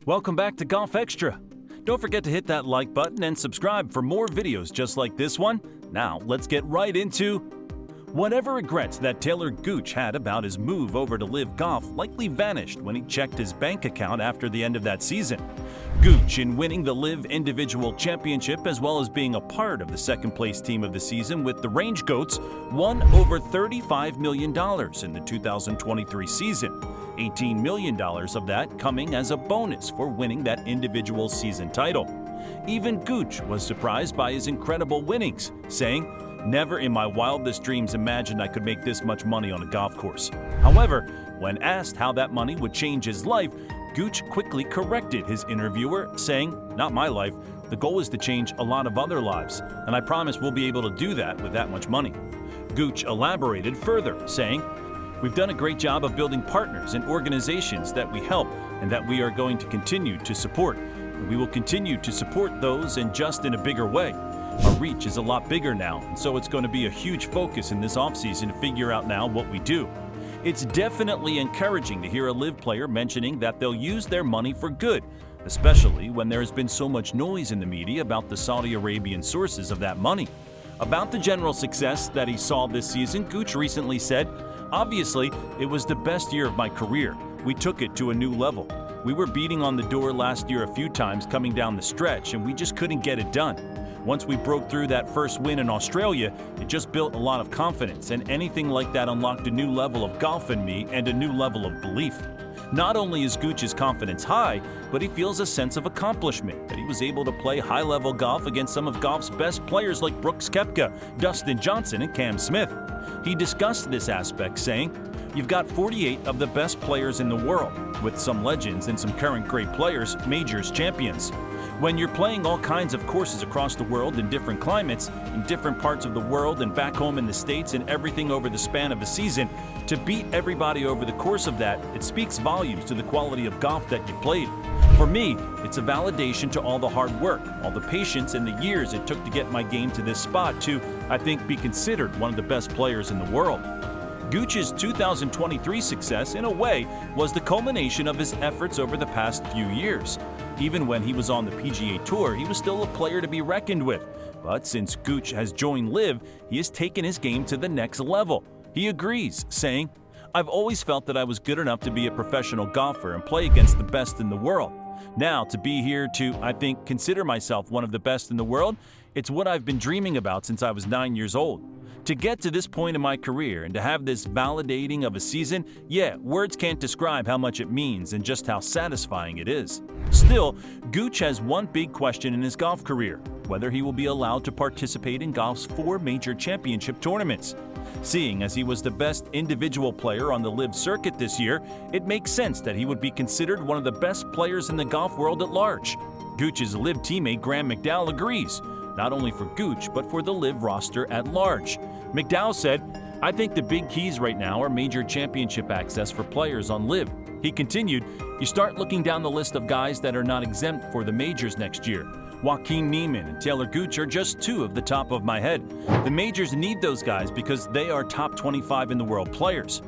Welcome back to Golf Extra. Don't forget to hit that like button and subscribe for more videos just like this one. Now, let's get right into whatever regrets that Talor Gooch had about his move over to LIV Golf likely vanished when he checked his bank account after the end of that season. Gooch, in winning the LIV Individual Championship as well as being a part of the second-place team of the season with the Range Goats, won over $35 million in the 2023 season, $18 million of that coming as a bonus for winning that individual season title. Even Gooch was surprised by his incredible winnings, saying, "Never in my wildest dreams imagined I could make this much money on a golf course." However, when asked how that money would change his life, Gooch quickly corrected his interviewer, saying, "Not my life. The goal is to change a lot of other lives, and I promise we'll be able to do that with that much money." Gooch elaborated further, saying, "We've done a great job of building partners and organizations that we help and that we are going to continue to support. And we will continue to support those and just in a bigger way. Our reach is a lot bigger now, and so it's going to be a huge focus in this offseason to figure out now what we do." It's definitely encouraging to hear a LIV player mentioning that they'll use their money for good, especially when there has been so much noise in the media about the Saudi Arabian sources of that money. About the general success that he saw this season, Gooch recently said, "Obviously, it was the best year of my career. We took it to a new level. We were beating on the door last year a few times coming down the stretch, and we just couldn't get it done. Once we broke through that first win in Australia, it just built a lot of confidence, and anything like that unlocked a new level of golf in me and a new level of belief." Not only is Gooch's confidence high, but he feels a sense of accomplishment that he was able to play high-level golf against some of golf's best players like Brooks Koepka, Dustin Johnson, and Cam Smith. He discussed this aspect, saying, "You've got 48 of the best players in the world, with some legends and some current great players, majors champions. When you're playing all kinds of courses across the world in different climates, in different parts of the world and back home in the States and everything over the span of a season, to beat everybody over the course of that, it speaks volumes to the quality of golf that you played. For me, it's a validation to all the hard work, all the patience and the years it took to get my game to this spot to, I think, be considered one of the best players in the world." Gooch's 2023 success, in a way, was the culmination of his efforts over the past few years. Even when he was on the PGA Tour, he was still a player to be reckoned with. But since Gooch has joined LIV, he has taken his game to the next level. He agrees, saying, "I've always felt that I was good enough to be a professional golfer and play against the best in the world. Now, to be here to, I think, consider myself one of the best in the world, it's what I've been dreaming about since I was 9 years old. To get to this point in my career and to have this validating of a season, yeah, words can't describe how much it means and just how satisfying it is." Still, Gooch has one big question in his golf career: whether he will be allowed to participate in golf's 4 major championship tournaments. Seeing as he was the best individual player on the LIV circuit this year, it makes sense that he would be considered one of the best players in the golf world at large. Gooch's LIV teammate Graham McDowell agrees, not only for Gooch but for the LIV roster at large. McDowell said, "I think the big keys right now are major championship access for players on LIV." He continued, "You start looking down the list of guys that are not exempt for the majors next year. Joaquin Niemann and Talor Gooch are just 2 of the top of my head. The majors need those guys because they are top 25 in the world players."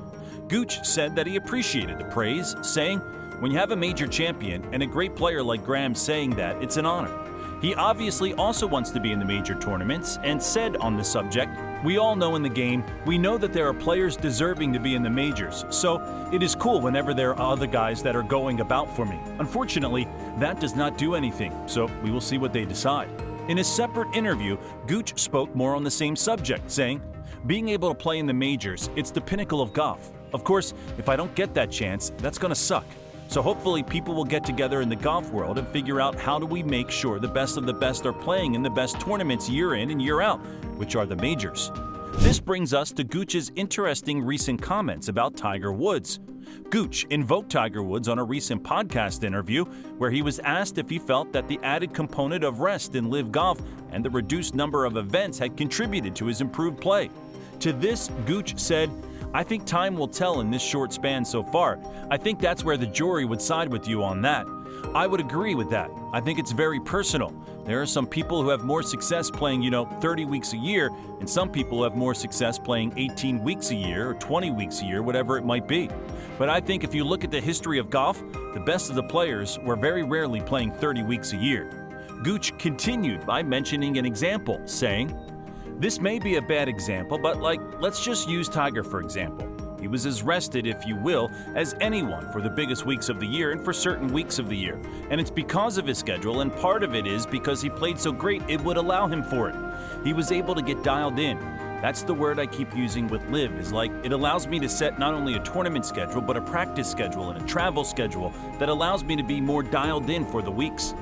Gooch said that he appreciated the praise, saying, "When you have a major champion and a great player like Graham saying that, it's an honor." He obviously also wants to be in the major tournaments and said on the subject, "We all know in the game, we know that there are players deserving to be in the majors, so it is cool whenever there are other guys that are going about for me. Unfortunately, that does not do anything, so we will see what they decide." In a separate interview, Gooch spoke more on the same subject, saying, "Being able to play in the majors, it's the pinnacle of golf. Of course, if I don't get that chance, that's going to suck. So hopefully people will get together in the golf world and figure out how do we make sure the best of the best are playing in the best tournaments year in and year out, which are the majors." This brings us to Gooch's interesting recent comments about Tiger Woods. Gooch invoked Tiger Woods on a recent podcast interview where he was asked if he felt that the added component of rest in LIV Golf and the reduced number of events had contributed to his improved play. To this, Gooch said, I think time will tell in this short span so far. I think that's where the jury would side with you on that. I would agree with that. I think it's very personal. There are some people who have more success playing, 30 weeks a year, and some people who have more success playing 18 weeks a year or 20 weeks a year, whatever it might be. But I think if you look at the history of golf, the best of the players were very rarely playing 30 weeks a year. Gooch continued by mentioning an example, saying, "This may be a bad example, but let's just use Tiger for example. He was as rested, if you will, as anyone for the biggest weeks of the year and for certain weeks of the year. And it's because of his schedule, and part of it is because he played so great it would allow him for it. He was able to get dialed in. That's the word I keep using with LIV, is it allows me to set not only a tournament schedule, but a practice schedule and a travel schedule that allows me to be more dialed in for the weeks."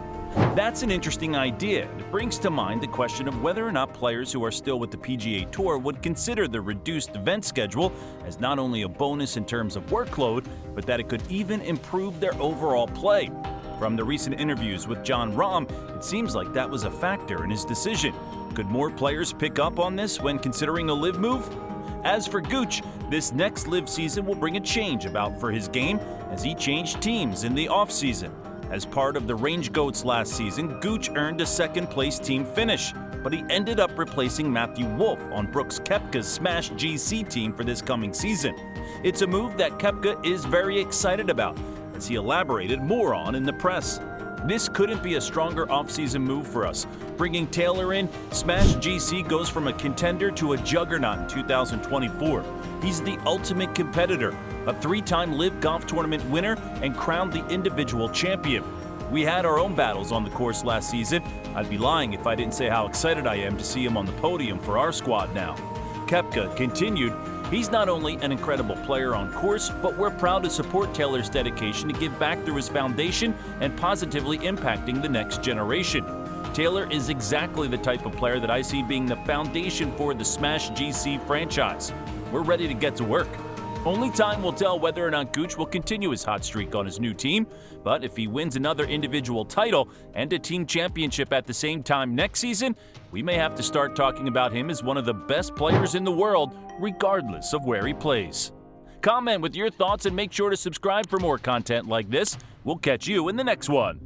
That's an interesting idea. It brings to mind the question of whether or not players who are still with the PGA Tour would consider the reduced event schedule as not only a bonus in terms of workload, but that it could even improve their overall play. From the recent interviews with Jon Rahm, it seems like that was a factor in his decision. Could more players pick up on this when considering a LIV move? As for Gooch, this next LIV season will bring a change about for his game as he changed teams in the offseason. As part of the Range Goats last season, Gooch earned a second-place team finish, but he ended up replacing Matthew Wolff on Brooks Koepka's Smash GC team for this coming season. It's a move that Koepka is very excited about, as he elaborated more on in the press. "This couldn't be a stronger offseason move for us. Bringing Talor in, Smash GC goes from a contender to a juggernaut in 2024. He's the ultimate competitor, a three-time LIV Golf Tournament winner, and crowned the individual champion. We had our own battles on the course last season. I'd be lying if I didn't say how excited I am to see him on the podium for our squad now." Koepka continued, "He's not only an incredible player on course, but we're proud to support Talor's dedication to give back through his foundation and positively impacting the next generation. Talor is exactly the type of player that I see being the foundation for the Smash GC franchise. We're ready to get to work." Only time will tell whether or not Gooch will continue his hot streak on his new team, but if he wins another individual title and a team championship at the same time next season, we may have to start talking about him as one of the best players in the world, regardless of where he plays. Comment with your thoughts and make sure to subscribe for more content like this. We'll catch you in the next one.